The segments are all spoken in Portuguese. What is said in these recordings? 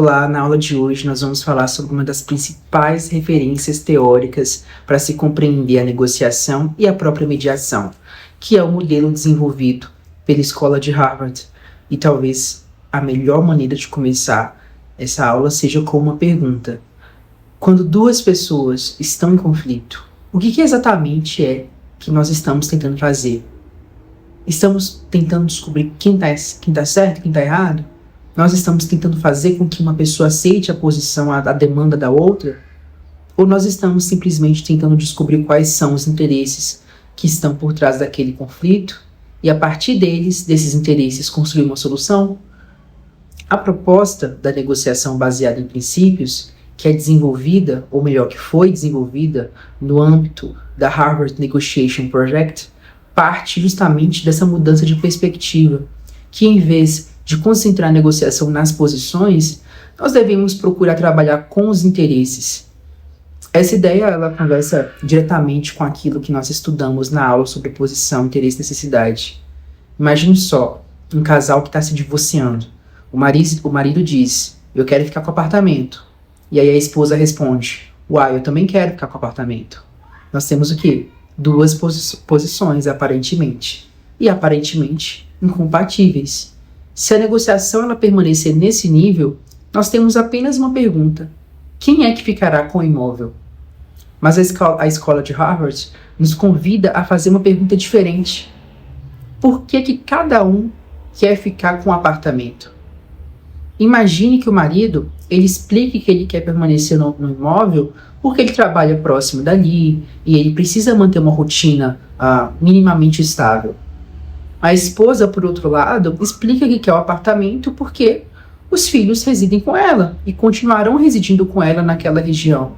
Olá, na aula de hoje nós vamos falar sobre uma das principais referências teóricas para se compreender a negociação e a própria mediação, que é o modelo desenvolvido pela Escola de Harvard. E talvez a melhor maneira de começar essa aula seja com uma pergunta. Quando duas pessoas estão em conflito, o que exatamente é que nós estamos tentando fazer? Estamos tentando descobrir quem tá certo, quem está errado? Nós estamos tentando fazer com que uma pessoa aceite a posição, a demanda da outra? Ou nós estamos simplesmente tentando descobrir quais são os interesses que estão por trás daquele conflito e, a partir desses interesses, construir uma solução? A proposta da negociação baseada em princípios, que é desenvolvida, ou melhor, que foi desenvolvida no âmbito da Harvard Negotiation Project, parte justamente dessa mudança de perspectiva, que em vez de concentrar a negociação nas posições, nós devemos procurar trabalhar com os interesses. Essa ideia, ela conversa diretamente com aquilo que nós estudamos na aula sobre posição, interesse e necessidade. Imagine só, um casal que está se divorciando. O marido diz, eu quero ficar com o apartamento. E aí a esposa responde, uai, eu também quero ficar com o apartamento. Nós temos o quê? Duas posições, aparentemente. E aparentemente incompatíveis. Se a negociação ela permanecer nesse nível, nós temos apenas uma pergunta. Quem é que ficará com o imóvel? Mas a escola de Harvard nos convida a fazer uma pergunta diferente. Por que cada um quer ficar com o apartamento? Imagine que o marido ele explique que ele quer permanecer no imóvel porque ele trabalha próximo dali e ele precisa manter uma rotina minimamente estável. A esposa, por outro lado, explica que quer o apartamento porque os filhos residem com ela e continuarão residindo com ela naquela região.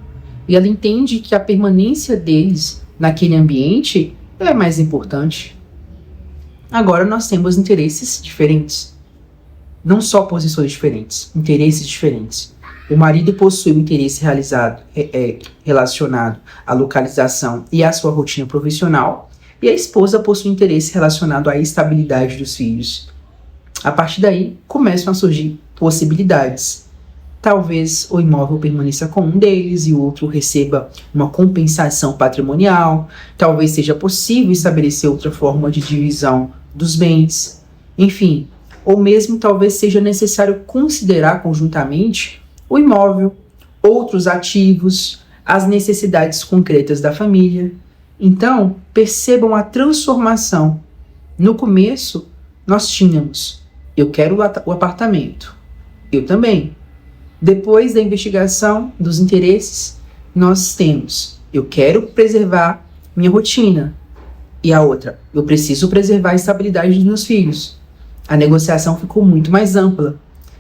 E ela entende que a permanência deles naquele ambiente é mais importante. Agora nós temos interesses diferentes. Não só posições diferentes, interesses diferentes. O marido possui um interesse relacionado à localização e à sua rotina profissional, e a esposa possui um interesse relacionado à estabilidade dos filhos. A partir daí, começam a surgir possibilidades. Talvez o imóvel permaneça com um deles e o outro receba uma compensação patrimonial. Talvez seja possível estabelecer outra forma de divisão dos bens. Enfim, ou mesmo talvez seja necessário considerar conjuntamente o imóvel, outros ativos, as necessidades concretas da família. Então, percebam a transformação. No começo, nós tínhamos, eu quero o apartamento, eu também. Depois da investigação dos interesses, nós temos, eu quero preservar minha rotina. E a outra, eu preciso preservar a estabilidade dos meus filhos. A negociação ficou muito mais ampla.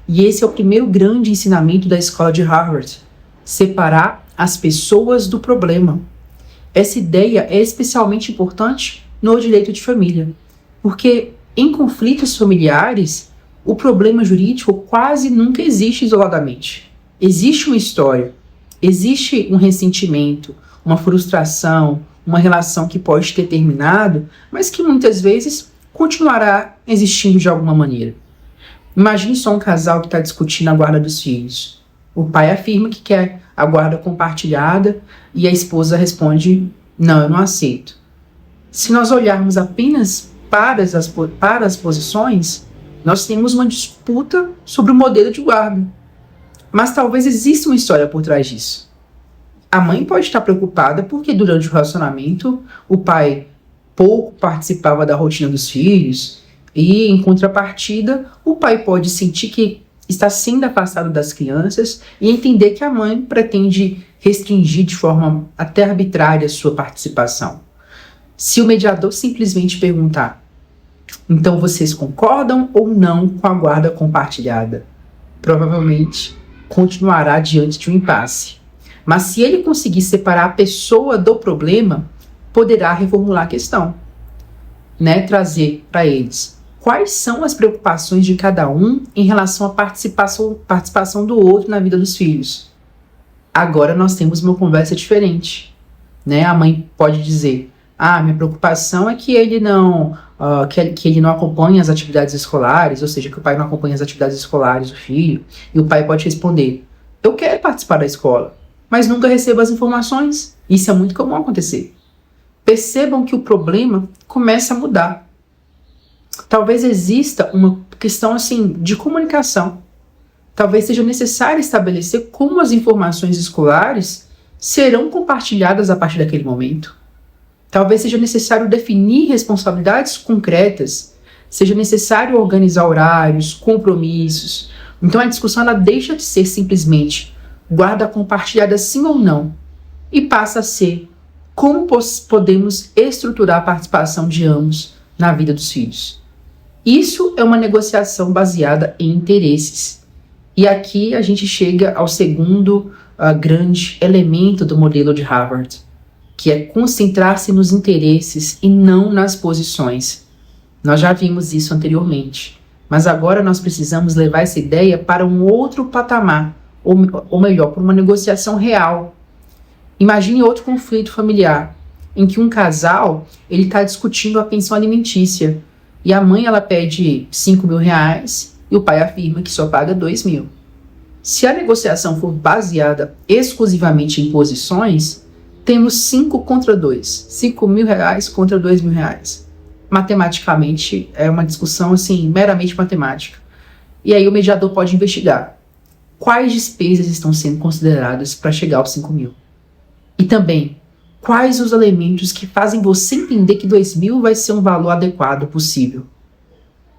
E esse é o primeiro grande ensinamento da escola de Harvard. Separar as pessoas do problema. Essa ideia é especialmente importante no direito de família, porque em conflitos familiares, o problema jurídico quase nunca existe isoladamente. Existe uma história, existe um ressentimento, uma frustração, uma relação que pode ter terminado, mas que muitas vezes continuará existindo de alguma maneira. Imagine só um casal que está discutindo a guarda dos filhos. O pai afirma que quer a guarda compartilhada e a esposa responde, não, eu não aceito. Se nós olharmos apenas para as posições, nós temos uma disputa sobre o modelo de guarda. Mas talvez exista uma história por trás disso. A mãe pode estar preocupada porque durante o relacionamento o pai pouco participava da rotina dos filhos e, em contrapartida, o pai pode sentir que está sendo afastado das crianças e entender que a mãe pretende restringir de forma até arbitrária sua participação. Se o mediador simplesmente perguntar, então vocês concordam ou não com a guarda compartilhada? Provavelmente continuará diante de um impasse. Mas se ele conseguir separar a pessoa do problema, poderá reformular a questão, trazer para eles quais são as preocupações de cada um em relação à participação do outro na vida dos filhos. Agora nós temos uma conversa diferente. A mãe pode dizer, minha preocupação é que ele não que ele não acompanha as atividades escolares, ou seja, que o pai não acompanha as atividades escolares do filho, e o pai pode responder: eu quero participar da escola, mas nunca recebo as informações. Isso é muito comum acontecer. Percebam que o problema começa a mudar. Talvez exista uma questão assim de comunicação. Talvez seja necessário estabelecer como as informações escolares serão compartilhadas a partir daquele momento. Talvez seja necessário definir responsabilidades concretas, seja necessário organizar horários, compromissos. Então a discussão ela deixa de ser simplesmente guarda compartilhada sim ou não e passa a ser como podemos estruturar a participação de ambos na vida dos filhos. Isso é uma negociação baseada em interesses. E aqui a gente chega ao segundo grande elemento do modelo de Harvard, que é concentrar-se nos interesses e não nas posições. Nós já vimos isso anteriormente, mas agora nós precisamos levar essa ideia para um outro patamar, ou melhor, para uma negociação real. Imagine outro conflito familiar, em que um casal está discutindo a pensão alimentícia, e a mãe ela pede 5 mil reais e o pai afirma que só paga 2 mil. Se a negociação for baseada exclusivamente em posições, temos 5 contra 2. 5 mil reais contra 2 mil reais. Matematicamente, é uma discussão assim, meramente matemática. E aí o mediador pode investigar quais despesas estão sendo consideradas para chegar aos 5 mil. E também, quais os elementos que fazem você entender que 2 mil vai ser um valor adequado possível.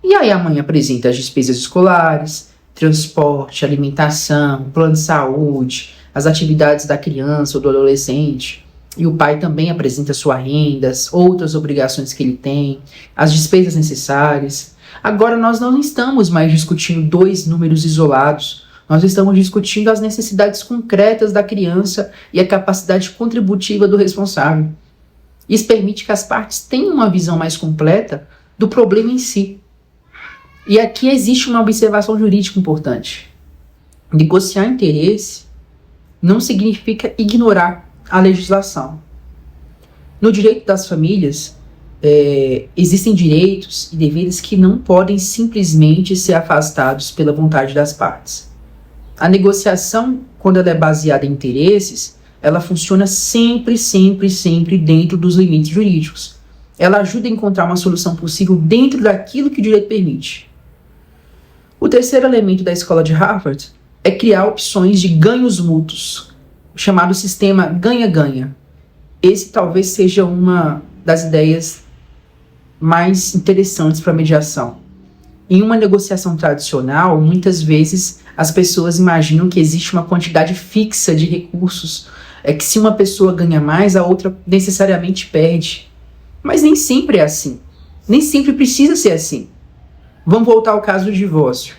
E aí a mãe apresenta as despesas escolares, transporte, alimentação, plano de saúde, as atividades da criança ou do adolescente. E o pai também apresenta suas rendas, outras obrigações que ele tem, as despesas necessárias. Agora nós não estamos mais discutindo 2 números isolados. Nós estamos discutindo as necessidades concretas da criança e a capacidade contributiva do responsável. Isso permite que as partes tenham uma visão mais completa do problema em si. E aqui existe uma observação jurídica importante. Negociar interesse não significa ignorar a legislação. No direito das famílias, existem direitos e deveres que não podem simplesmente ser afastados pela vontade das partes. A negociação, quando ela é baseada em interesses, ela funciona sempre dentro dos limites jurídicos. Ela ajuda a encontrar uma solução possível dentro daquilo que o direito permite. O terceiro elemento da escola de Harvard é criar opções de ganhos mútuos, o chamado sistema ganha-ganha. Esse talvez seja uma das ideias mais interessantes para a mediação. Em uma negociação tradicional, muitas vezes as pessoas imaginam que existe uma quantidade fixa de recursos, que se uma pessoa ganha mais, a outra necessariamente perde. Mas nem sempre é assim. Nem sempre precisa ser assim. Vamos voltar ao caso do divórcio.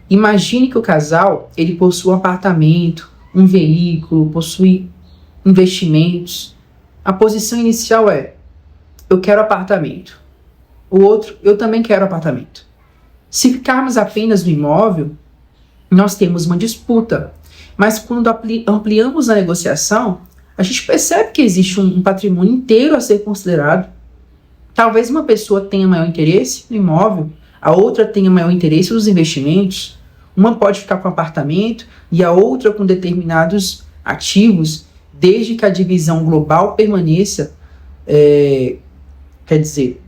Imagine que o casal ele possui um apartamento, um veículo, possui investimentos. A posição inicial é: eu quero apartamento. O outro: eu também quero apartamento. Se ficarmos apenas no imóvel, nós temos uma disputa. Mas quando ampliamos a negociação, a gente percebe que existe um patrimônio inteiro a ser considerado. Talvez uma pessoa tenha maior interesse no imóvel, a outra tenha maior interesse nos investimentos. Uma pode ficar com apartamento e a outra com determinados ativos, desde que a divisão global permaneça,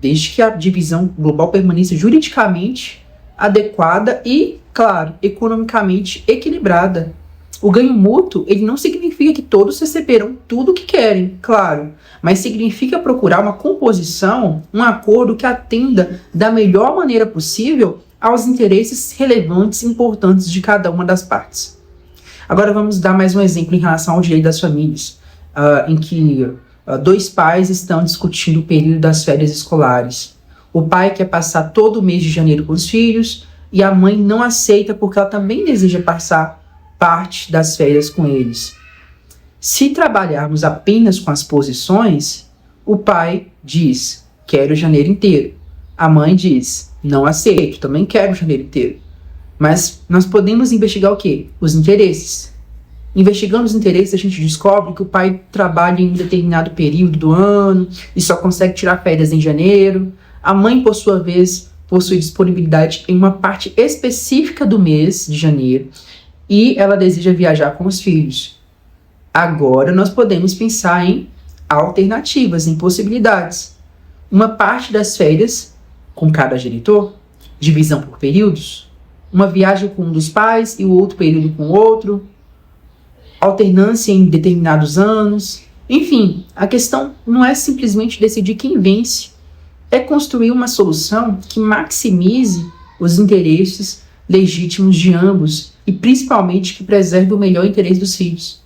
desde que a divisão global permaneça juridicamente adequada e, claro, economicamente equilibrada. O ganho mútuo, ele não significa que todos receberão tudo o que querem, claro, mas significa procurar uma composição, um acordo que atenda da melhor maneira possível aos interesses relevantes e importantes de cada uma das partes. Agora vamos dar mais um exemplo em relação ao direito das famílias, em que 2 pais estão discutindo o período das férias escolares. O pai quer passar todo o mês de janeiro com os filhos e a mãe não aceita porque ela também deseja passar parte das férias com eles. Se trabalharmos apenas com as posições, o pai diz: quero janeiro inteiro. A mãe diz: não aceito, também quero janeiro inteiro. Mas nós podemos investigar o quê? Os interesses. Investigando os interesses, a gente descobre que o pai trabalha em um determinado período do ano e só consegue tirar férias em janeiro. A mãe, por sua vez, possui disponibilidade em uma parte específica do mês de janeiro e ela deseja viajar com os filhos. Agora nós podemos pensar em alternativas, em possibilidades. Uma parte das férias com cada genitor, divisão por períodos, uma viagem com um dos pais e o outro período com o outro, alternância em determinados anos. Enfim, a questão não é simplesmente decidir quem vence, é construir uma solução que maximize os interesses legítimos de ambos e principalmente que preserve o melhor interesse dos filhos.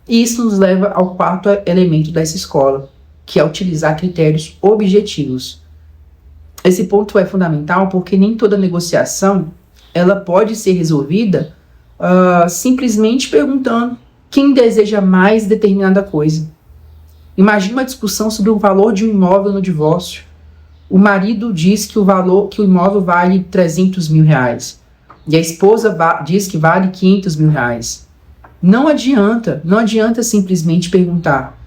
E isso nos leva ao quarto elemento dessa escola, que é utilizar critérios objetivos. Esse ponto é fundamental porque nem toda negociação ela pode ser resolvida simplesmente perguntando quem deseja mais determinada coisa. Imagine uma discussão sobre o valor de um imóvel no divórcio. O marido diz que o imóvel vale 300 mil reais e a esposa diz que vale 500 mil reais. Não adianta simplesmente perguntar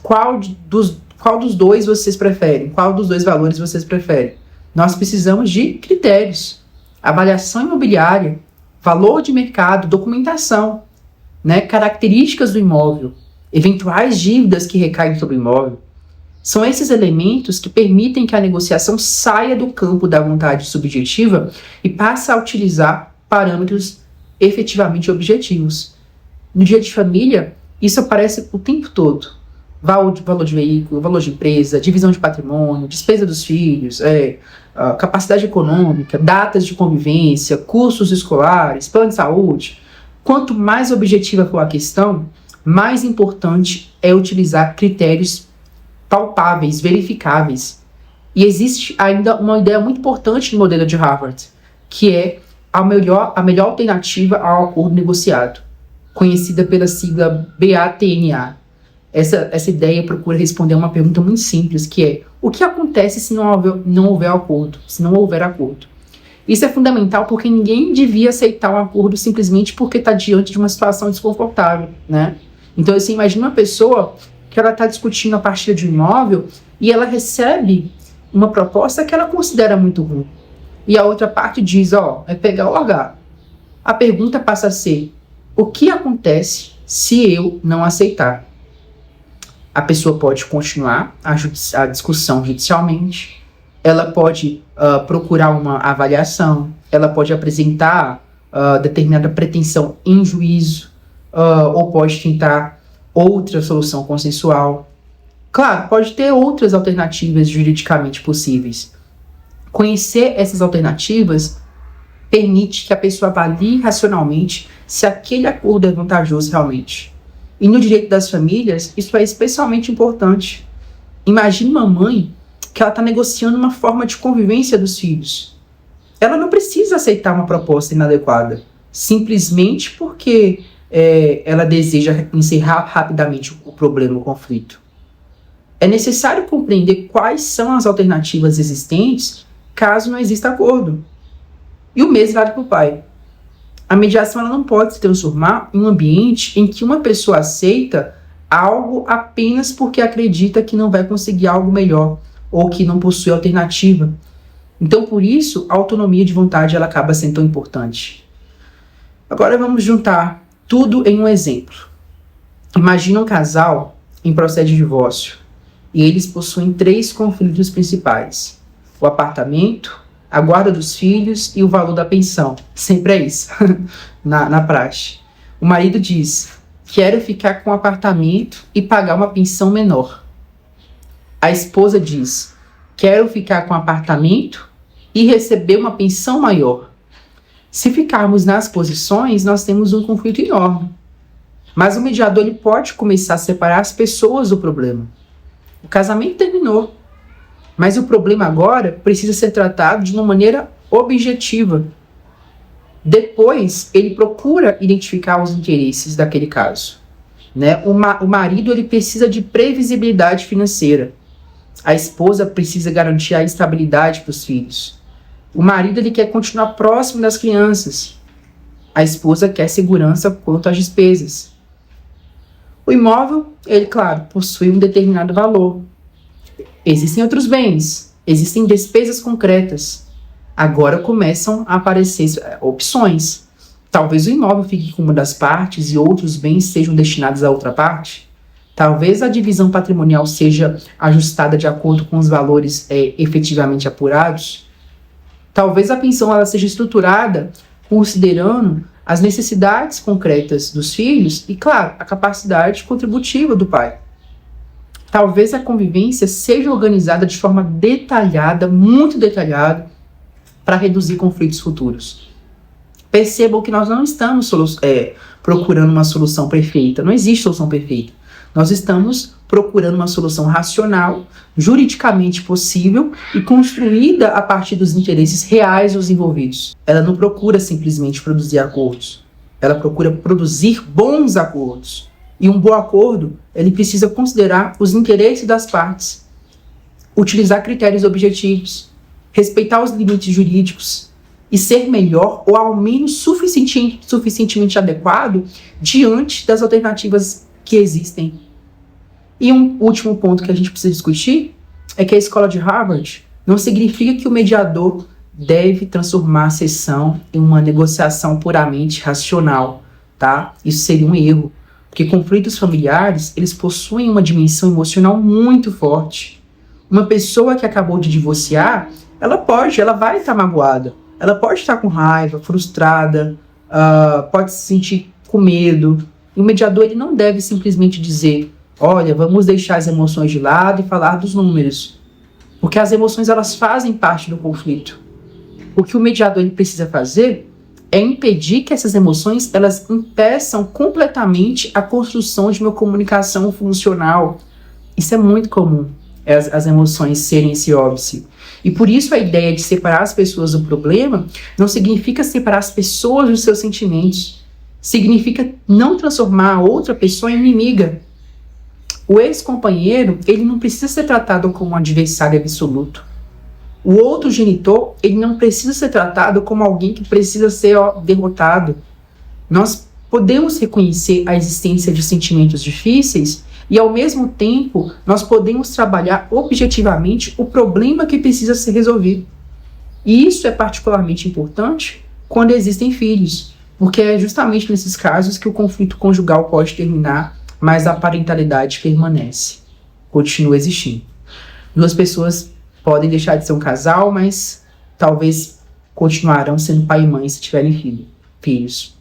qual dos dois vocês preferem, qual dos dois valores vocês preferem. Nós precisamos de critérios, avaliação imobiliária, valor de mercado, documentação, características do imóvel, eventuais dívidas que recaem sobre o imóvel. São esses elementos que permitem que a negociação saia do campo da vontade subjetiva e passe a utilizar parâmetros efetivamente objetivos. No dia de família, isso aparece o tempo todo. Valor de veículo, valor de empresa, divisão de patrimônio, despesa dos filhos, capacidade econômica, datas de convivência, cursos escolares, plano de saúde. Quanto mais objetiva for a questão, mais importante é utilizar critérios palpáveis, verificáveis. E existe ainda uma ideia muito importante no modelo de Harvard, que é a melhor alternativa ao acordo negociado, conhecida pela sigla BATNA. Essa ideia procura responder a uma pergunta muito simples, que é: o que acontece se não houver acordo? Se não houver acordo? Isso é fundamental porque ninguém devia aceitar um acordo simplesmente porque está diante de uma situação desconfortável, Então, você imagina uma pessoa que ela está discutindo a partilha de um imóvel e ela recebe uma proposta que ela considera muito ruim. E a outra parte diz, é pegar ou largar. A pergunta passa a ser: o que acontece se eu não aceitar? A pessoa pode continuar a discussão judicialmente, ela pode procurar uma avaliação, ela pode apresentar determinada pretensão em juízo, ou pode tentar outra solução consensual. Claro, pode ter outras alternativas juridicamente possíveis. Conhecer essas alternativas permite que a pessoa avalie racionalmente se aquele acordo é vantajoso realmente. E no direito das famílias, isso é especialmente importante. Imagine uma mãe que ela está negociando uma forma de convivência dos filhos. Ela não precisa aceitar uma proposta inadequada, simplesmente porque ela deseja encerrar rapidamente o problema, o conflito. É necessário compreender quais são as alternativas existentes caso não exista acordo. E o mesmo vale para o pai. A mediação ela não pode se transformar em um ambiente em que uma pessoa aceita algo apenas porque acredita que não vai conseguir algo melhor ou que não possui alternativa. Então, por isso, a autonomia de vontade ela acaba sendo tão importante. Agora vamos juntar tudo em um exemplo. Imagina um casal em processo de divórcio e eles possuem 3 conflitos principais: o apartamento, a guarda dos filhos e o valor da pensão. Sempre é isso, na praxe. O marido diz: quero ficar com o apartamento e pagar uma pensão menor. A esposa diz: quero ficar com o apartamento e receber uma pensão maior. Se ficarmos nas posições, nós temos um conflito enorme. Mas o mediador ele pode começar a separar as pessoas do problema. O casamento terminou, mas o problema agora precisa ser tratado de uma maneira objetiva. Depois, ele procura identificar os interesses daquele caso. O marido ele precisa de previsibilidade financeira. A esposa precisa garantir a estabilidade para os filhos. O marido ele quer continuar próximo das crianças. A esposa quer segurança quanto às despesas. O imóvel, ele, claro, possui um determinado valor. Existem outros bens. existem despesas concretas. Agora começam a aparecer opções. Talvez o imóvel fique com uma das partes e outros bens sejam destinados à outra parte. Talvez a divisão patrimonial seja ajustada de acordo com os valores efetivamente apurados. Talvez a pensão ela seja estruturada considerando as necessidades concretas dos filhos e, claro, a capacidade contributiva do pai. Talvez a convivência seja organizada de forma detalhada, muito detalhada, para reduzir conflitos futuros. Percebam que nós não estamos procurando uma solução perfeita. Não existe solução perfeita. Nós estamos procurando uma solução racional, juridicamente possível e construída a partir dos interesses reais dos envolvidos. Ela não procura simplesmente produzir acordos. Ela procura produzir bons acordos. E um bom acordo, ele precisa considerar os interesses das partes, utilizar critérios objetivos, respeitar os limites jurídicos e ser melhor ou ao menos suficientemente adequado diante das alternativas que existem. E um último ponto que a gente precisa discutir é que a escola de Harvard não significa que o mediador deve transformar a sessão em uma negociação puramente racional, tá? Isso seria um erro, porque conflitos familiares, eles possuem uma dimensão emocional muito forte. Uma pessoa que acabou de divorciar, ela vai estar magoada, ela pode estar com raiva, frustrada, pode se sentir com medo. E o mediador ele não deve simplesmente dizer: olha, vamos deixar as emoções de lado e falar dos números. Porque as emoções elas fazem parte do conflito. O que o mediador ele precisa fazer é impedir que essas emoções elas impeçam completamente a construção de uma comunicação funcional. Isso é muito comum, as emoções serem esse óbice. E por isso a ideia de separar as pessoas do problema não significa separar as pessoas dos seus sentimentos. Significa não transformar a outra pessoa em inimiga. O ex-companheiro, ele não precisa ser tratado como um adversário absoluto. O outro genitor, ele não precisa ser tratado como alguém que precisa ser derrotado. Nós podemos reconhecer a existência de sentimentos difíceis e, ao mesmo tempo, nós podemos trabalhar objetivamente o problema que precisa ser resolvido. E isso é particularmente importante quando existem filhos, porque é justamente nesses casos que o conflito conjugal pode terminar, mas a parentalidade permanece, continua existindo. Duas pessoas podem deixar de ser um casal, mas talvez continuarão sendo pai e mãe se tiverem filhos.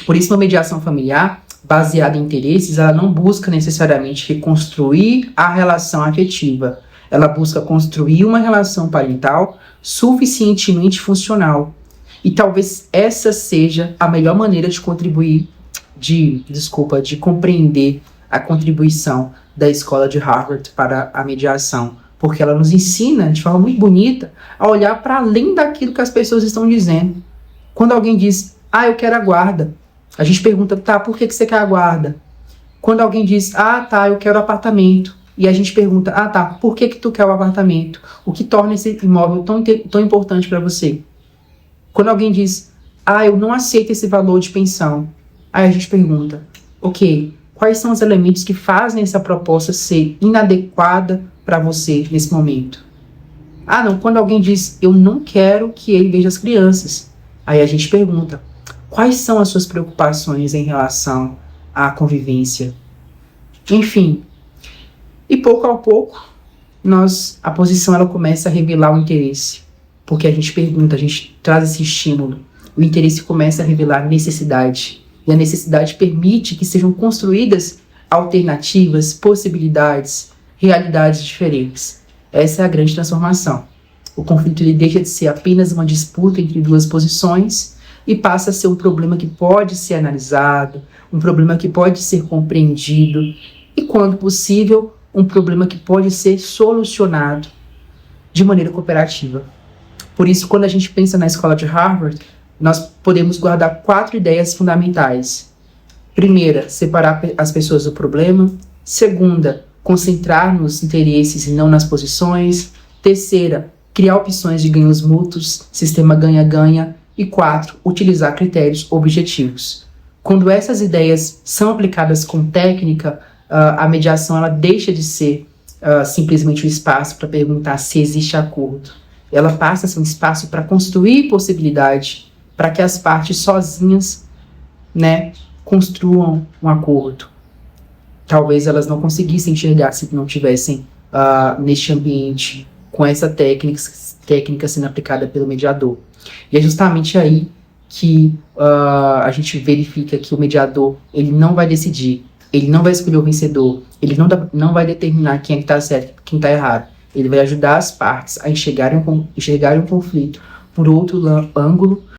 Por isso, uma mediação familiar baseada em interesses, ela não busca necessariamente reconstruir a relação afetiva. Ela busca construir uma relação parental suficientemente funcional. E talvez essa seja a melhor maneira de de compreender a contribuição da escola de Harvard para a mediação, porque ela nos ensina de forma muito bonita a olhar para além daquilo que as pessoas estão dizendo. Quando alguém diz, eu quero a guarda, a gente pergunta, por que você quer a guarda? Quando alguém diz, eu quero o apartamento, e a gente pergunta, por que tu quer o apartamento? O que torna esse imóvel tão importante para você? Quando alguém diz, eu não aceito esse valor de pensão, aí a gente pergunta, ok, quais são os elementos que fazem essa proposta ser inadequada para você nesse momento? Quando alguém diz, eu não quero que ele veja as crianças, aí a gente pergunta, quais são as suas preocupações em relação à convivência? Enfim, e pouco a pouco, a posição ela começa a revelar o interesse, porque a gente pergunta, a gente traz esse estímulo, o interesse começa a revelar necessidade, e a necessidade permite que sejam construídas alternativas, possibilidades, realidades diferentes. Essa é a grande transformação. O conflito ele deixa de ser apenas uma disputa entre duas posições e passa a ser um problema que pode ser analisado, um problema que pode ser compreendido e, quando possível, um problema que pode ser solucionado de maneira cooperativa. Por isso, quando a gente pensa na escola de Harvard, nós podemos guardar 4 ideias fundamentais. Primeira, separar as pessoas do problema. Segunda, concentrar nos interesses e não nas posições. Terceira, criar opções de ganhos mútuos, sistema ganha-ganha. E 4, utilizar critérios objetivos. Quando essas ideias são aplicadas com técnica, a mediação ela deixa de ser simplesmente o espaço para perguntar se existe acordo. Ela passa a ser um espaço para construir possibilidade, para que as partes sozinhas, né, construam um acordo. Talvez elas não conseguissem enxergar se não tivessem neste ambiente com essa técnica sendo aplicada pelo mediador. E é justamente aí que a gente verifica que o mediador ele não vai decidir, ele não vai escolher o vencedor, ele não vai determinar quem é que está certo, quem está errado. Ele vai ajudar as partes a enxergarem um conflito por outro ângulo,